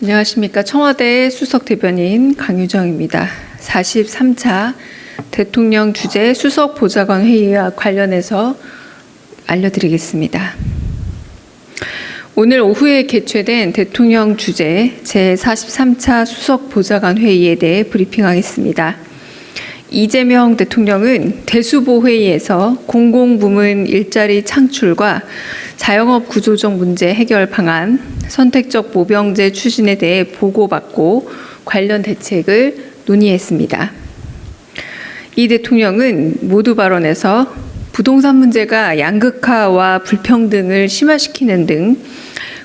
안녕하십니까. 청와대 수석대변인 강유정입니다. 43차 대통령 주재 수석보좌관 회의와 관련해서 알려드리겠습니다. 오늘 오후에 개최된 대통령 주재 제43차 수석보좌관 회의에 대해 브리핑하겠습니다. 이재명 대통령은 대수보 회의에서 공공부문 일자리 창출과 자영업 구조적 문제 해결 방안, 선택적 모병제 추진에 대해 보고받고 관련 대책을 논의했습니다. 이 대통령은 모두 발언에서 부동산 문제가 양극화와 불평등을 심화시키는 등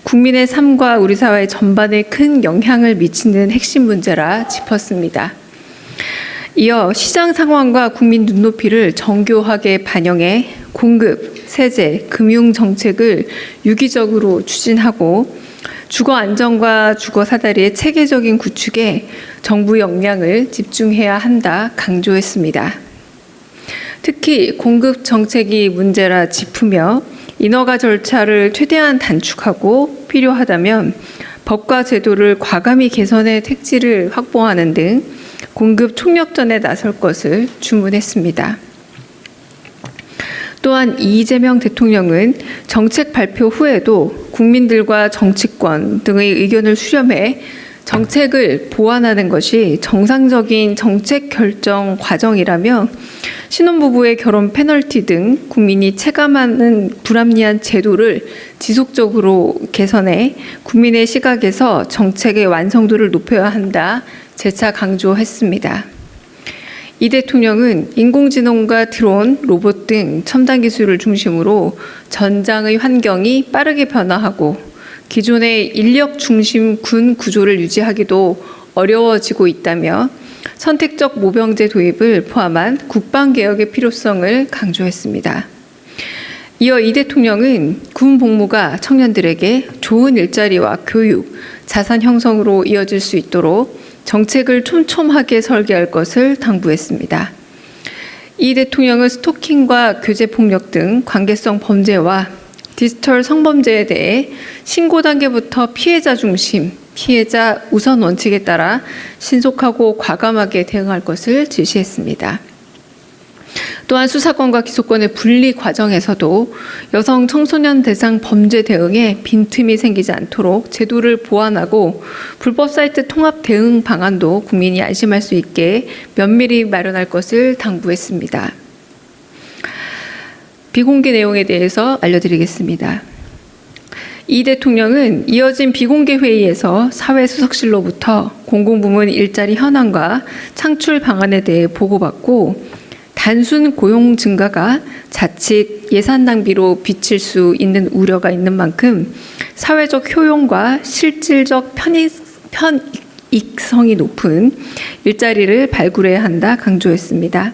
국민의 삶과 우리 사회 전반에 큰 영향을 미치는 핵심 문제라 짚었습니다. 이어 시장 상황과 국민 눈높이를 정교하게 반영해 공급, 세제, 금융 정책을 유기적으로 추진하고 주거 안정과 주거 사다리의 체계적인 구축에 정부 역량을 집중해야 한다 강조했습니다. 특히 공급 정책이 문제라 짚으며 인허가 절차를 최대한 단축하고 필요하다면 법과 제도를 과감히 개선해 택지를 확보하는 등 공급 총력전에 나설 것을 주문했습니다. 또한 이재명 대통령은 정책 발표 후에도 국민들과 정치권 등의 의견을 수렴해 정책을 보완하는 것이 정상적인 정책 결정 과정이라며 신혼부부의 결혼 페널티 등 국민이 체감하는 불합리한 제도를 지속적으로 개선해 국민의 시각에서 정책의 완성도를 높여야 한다 재차 강조했습니다. 이 대통령은 인공지능과 드론, 로봇 등 첨단 기술을 중심으로 전장의 환경이 빠르게 변화하고 기존의 인력 중심 군 구조를 유지하기도 어려워지고 있다며 선택적 모병제 도입을 포함한 국방개혁의 필요성을 강조했습니다. 이어 이 대통령은 군 복무가 청년들에게 좋은 일자리와 교육, 자산 형성으로 이어질 수 있도록 정책을 촘촘하게 설계할 것을 당부했습니다. 이 대통령은 스토킹과 교제폭력 등 관계성 범죄와 디지털 성범죄에 대해 신고 단계부터 피해자 중심, 피해자 우선 원칙에 따라 신속하고 과감하게 대응할 것을 지시했습니다. 또한 수사권과 기소권의 분리 과정에서도 여성 청소년 대상 범죄 대응에 빈틈이 생기지 않도록 제도를 보완하고 불법 사이트 통합 대응 방안도 국민이 안심할 수 있게 면밀히 마련할 것을 당부했습니다. 비공개 내용에 대해서 알려드리겠습니다. 이 대통령은 이어진 비공개 회의에서 사회수석실로부터 공공부문 일자리 현황과 창출 방안에 대해 보고받고 단순 고용 증가가 자칫 예산 낭비로 비칠 수 있는 우려가 있는 만큼 사회적 효용과 실질적 편익성이 높은 일자리를 발굴해야 한다 강조했습니다.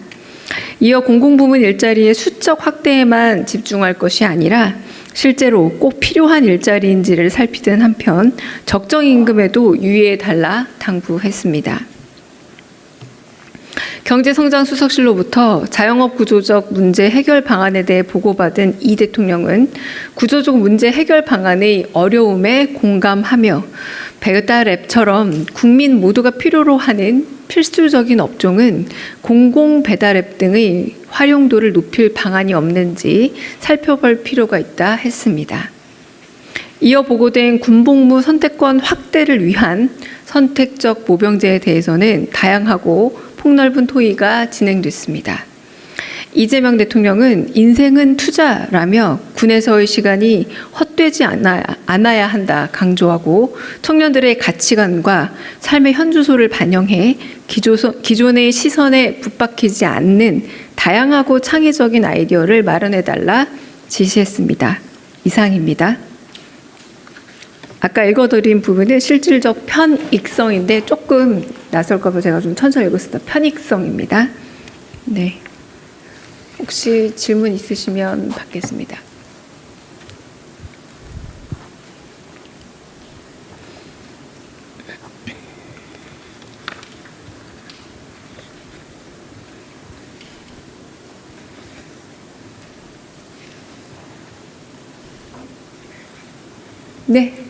이어 공공부문 일자리의 수적 확대에만 집중할 것이 아니라 실제로 꼭 필요한 일자리인지를 살피는 한편 적정 임금에도 유의해달라 당부했습니다. 경제성장수석실로부터 자영업 구조적 문제 해결 방안에 대해 보고받은 이 대통령은 구조적 문제 해결 방안의 어려움에 공감하며 배달앱처럼 국민 모두가 필요로 하는 필수적인 업종은 공공배달앱 등의 활용도를 높일 방안이 없는지 살펴볼 필요가 있다 했습니다. 이어 보고된 군복무 선택권 확대를 위한 선택적 모병제에 대해서는 다양하고 폭넓은 토의가 진행됐습니다. 이재명 대통령은 인생은 투자라며 군에서의 시간이 헛되지 않아야 한다 강조하고 청년들의 가치관과 삶의 현주소를 반영해 기존의 시선에 붙박히지 않는 다양하고 창의적인 아이디어를 마련해달라 지시했습니다. 이상입니다. 아까 읽어드린 부분은 실질적 편익성인데 조금 낯설까 봐 제가 좀 천천히 읽었습니다. 편익성입니다. 네. 혹시 질문 있으시면 받겠습니다. 네.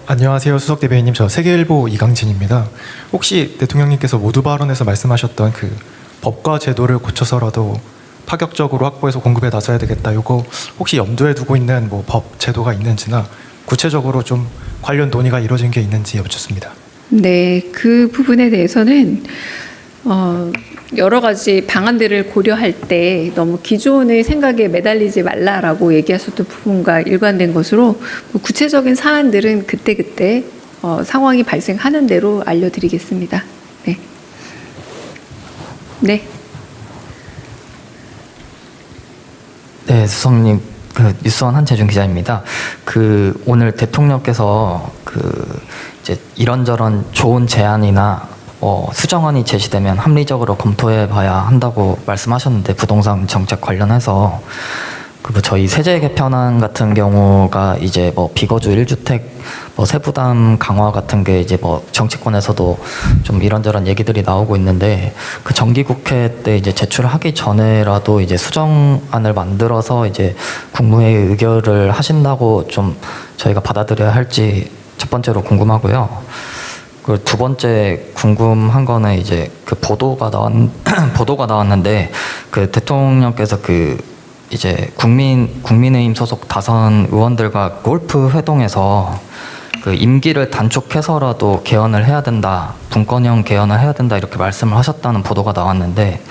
안녕하세요. 수석 대변인님. 저 세계일보 이강진입니다. 혹시 대통령님께서 모두 발언에서 말씀하셨던 그 법과 제도를 고쳐서라도 파격적으로 확보해서 공급에 나서야 되겠다. 이거 혹시 염두에 두고 있는 뭐 법, 제도가 있는지나 구체적으로 좀 관련 논의가 이루어진 게 있는지 여쭙습니다. 네, 그 부분에 대해서는 여러 가지 방안들을 고려할 때 너무 기존의 생각에 매달리지 말라라고 얘기하셨던 부분과 일관된 것으로 구체적인 사안들은 그때그때 상황이 발생하는 대로 알려드리겠습니다. 네. 네. 네, 수석님, 뉴스원 한재준 기자입니다. 오늘 대통령께서 이제 이런저런 좋은 제안이나 수정안이 제시되면 합리적으로 검토해봐야 한다고 말씀하셨는데, 부동산 정책 관련해서 저희 세제 개편안 같은 경우가 이제 비거주 1주택 세부담 강화 같은 게 이제 정치권에서도 좀 이런저런 얘기들이 나오고 있는데, 정기국회 때 이제 제출하기 전에라도 이제 수정안을 만들어서 이제 국무회의 의결을 하신다고 좀 저희가 받아들여야 할지 첫 번째로 궁금하고요. 두 번째 궁금한 거는 이제 보도가 나왔는데, 대통령께서 이제 국민의힘 소속 다선 의원들과 골프 회동에서 임기를 단축해서라도 개헌을 해야 된다, 분권형 개헌을 해야 된다, 이렇게 말씀을 하셨다는 보도가 나왔는데,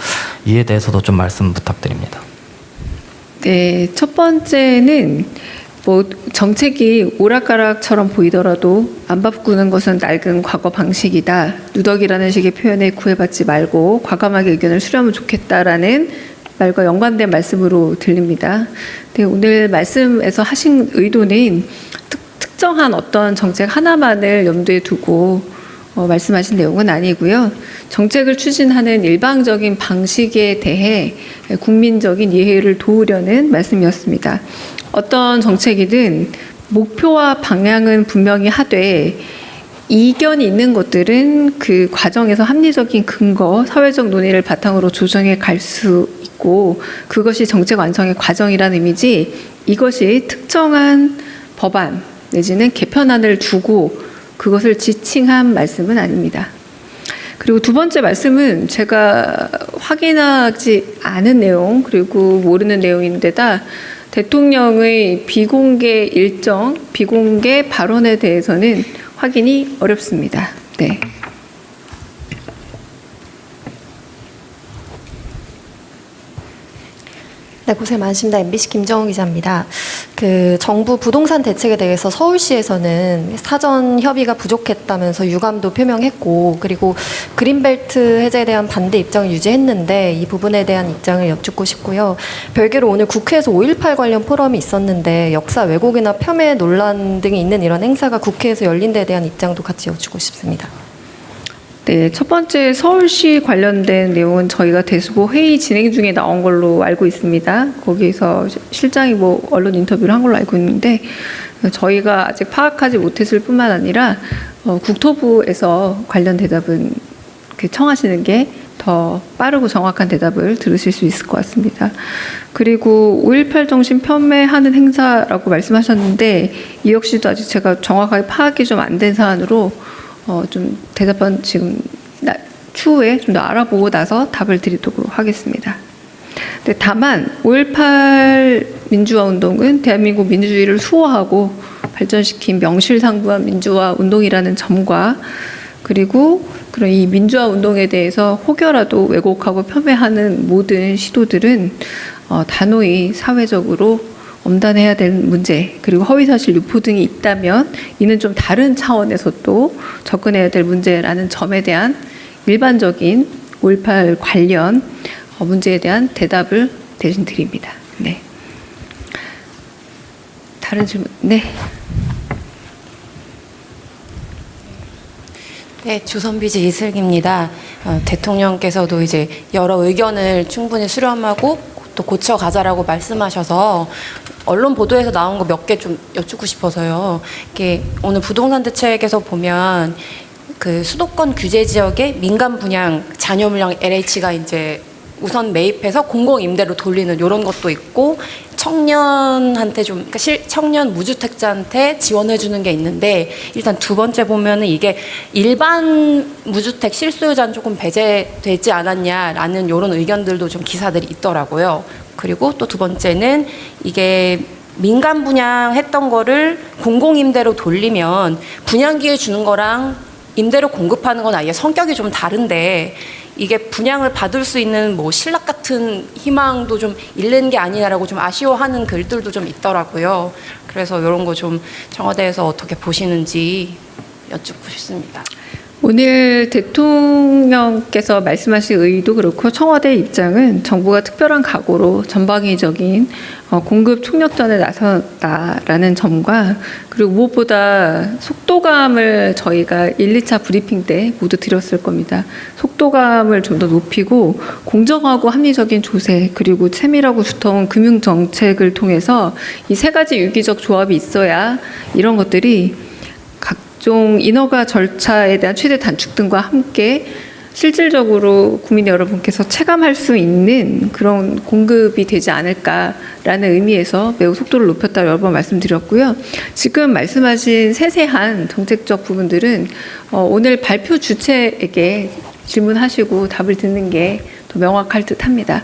이에 대해서도 좀 말씀 부탁드립니다. 네, 첫 번째는 정책이 오락가락처럼 보이더라도 안 바꾸는 것은 낡은 과거 방식이다. 누더기라는 식의 표현에 구애받지 말고 과감하게 의견을 수렴하면 좋겠다라는 말과 연관된 말씀으로 들립니다. 네, 오늘 말씀에서 하신 의도는 특정한 어떤 정책 하나만을 염두에 두고 말씀하신 내용은 아니고요. 정책을 추진하는 일방적인 방식에 대해 국민적인 이해를 도우려는 말씀이었습니다. 어떤 정책이든 목표와 방향은 분명히 하되 이견이 있는 것들은 그 과정에서 합리적인 근거, 사회적 논의를 바탕으로 조정해 갈 수 있고, 그것이 정책 완성의 과정이라는 의미지, 이것이 특정한 법안 내지는 개편안을 두고 그것을 지칭한 말씀은 아닙니다. 그리고 두 번째 말씀은 제가 확인하지 않은 내용, 그리고 모르는 내용인데다 대통령의 비공개 일정, 비공개 발언에 대해서는 확인이 어렵습니다. 네. 네, 고생 많으십니다. MBC 김정은 기자입니다. 정부 부동산 대책에 대해서 서울시에서는 사전 협의가 부족했다면서 유감도 표명했고, 그리고 그린벨트 해제에 대한 반대 입장을 유지했는데, 이 부분에 대한 입장을 여쭙고 싶고요. 별개로 오늘 국회에서 5.18 관련 포럼이 있었는데 역사 왜곡이나 폄훼 논란 등이 있는 이런 행사가 국회에서 열린 데에 대한 입장도 같이 여쭙고 싶습니다. 네, 첫 번째 서울시 관련된 내용은 저희가 대수보 회의 진행 중에 나온 걸로 알고 있습니다. 거기서 실장이 언론 인터뷰를 한 걸로 알고 있는데, 저희가 아직 파악하지 못했을 뿐만 아니라 국토부에서 관련 대답은 청하시는 게 더 빠르고 정확한 대답을 들으실 수 있을 것 같습니다. 그리고 5.18 정신 폄훼하는 행사라고 말씀하셨는데, 이 역시도 아직 제가 정확하게 파악이 좀 안 된 사안으로 좀 대답은 지금 추후에 좀 더 알아보고 나서 답을 드리도록 하겠습니다. 근데 다만 5.18 민주화 운동은 대한민국 민주주의를 수호하고 발전시킨 명실상부한 민주화 운동이라는 점과, 그리고 그런 이 민주화 운동에 대해서 혹여라도 왜곡하고 폄훼하는 모든 시도들은 단호히 사회적으로 엄단해야 될 문제, 그리고 허위사실 유포 등이 있다면 이는 좀 다른 차원에서 또 접근해야 될 문제라는 점에 대한 일반적인 5.18 관련 문제에 대한 대답을 대신 드립니다. 네. 다른 질문. 네. 네, 조선비즈 이슬기입니다. 대통령께서도 이제 여러 의견을 충분히 수렴하고 또 고쳐가자라고 말씀하셔서 언론 보도에서 나온 거 몇 개 좀 여쭙고 싶어서요. 이게 오늘 부동산 대책에서 보면 수도권 규제 지역의 민간 분양 잔여 물량 LH가 이제 우선 매입해서 공공 임대로 돌리는 이런 것도 있고, 청년한테 좀, 그러니까 청년 무주택자한테 지원해 주는 게 있는데, 일단 두 번째 보면은 이게 일반 무주택 실소유자는 조금 배제되지 않았냐라는 이런 의견들도 좀 기사들이 있더라고요. 그리고 또 두 번째는 이게 민간 분양했던 거를 공공임대로 돌리면 분양기회 주는 거랑 임대료 공급하는 건 아예 성격이 좀 다른데, 이게 분양을 받을 수 있는 뭐 신락 같은 희망도 좀 잃는 게 아니냐라고 좀 아쉬워하는 글들도 좀 있더라고요. 그래서 이런 거 좀 청와대에서 어떻게 보시는지 여쭙고 싶습니다. 오늘 대통령께서 말씀하신 의도 그렇고 청와대 입장은 정부가 특별한 각오로 전방위적인 공급 총력전에 나섰다라는 점과, 그리고 무엇보다 속도감을 저희가 1, 2차 브리핑 때 모두 드렸을 겁니다. 속도감을 좀 더 높이고 공정하고 합리적인 조세, 그리고 세밀하고 두터운 금융 정책을 통해서 이 세 가지 유기적 조합이 있어야 이런 것들이 각종 인허가 절차에 대한 최대 단축 등과 함께 실질적으로 국민 여러분께서 체감할 수 있는 그런 공급이 되지 않을까라는 의미에서 매우 속도를 높였다 여러 번 말씀드렸고요. 지금 말씀하신 세세한 정책적 부분들은 오늘 발표 주체에게 질문하시고 답을 듣는 게 더 명확할 듯합니다.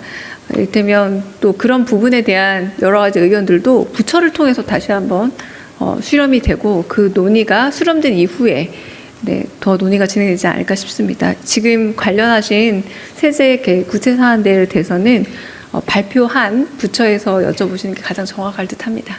이를테면 또 그런 부분에 대한 여러 가지 의견들도 부처를 통해서 다시 한번 수렴이 되고, 그 논의가 수렴된 이후에 더 논의가 진행되지 않을까 싶습니다. 지금 관련하신 세제 구체 사안들에 대해서는 발표한 부처에서 여쭤보시는 게 가장 정확할 듯합니다.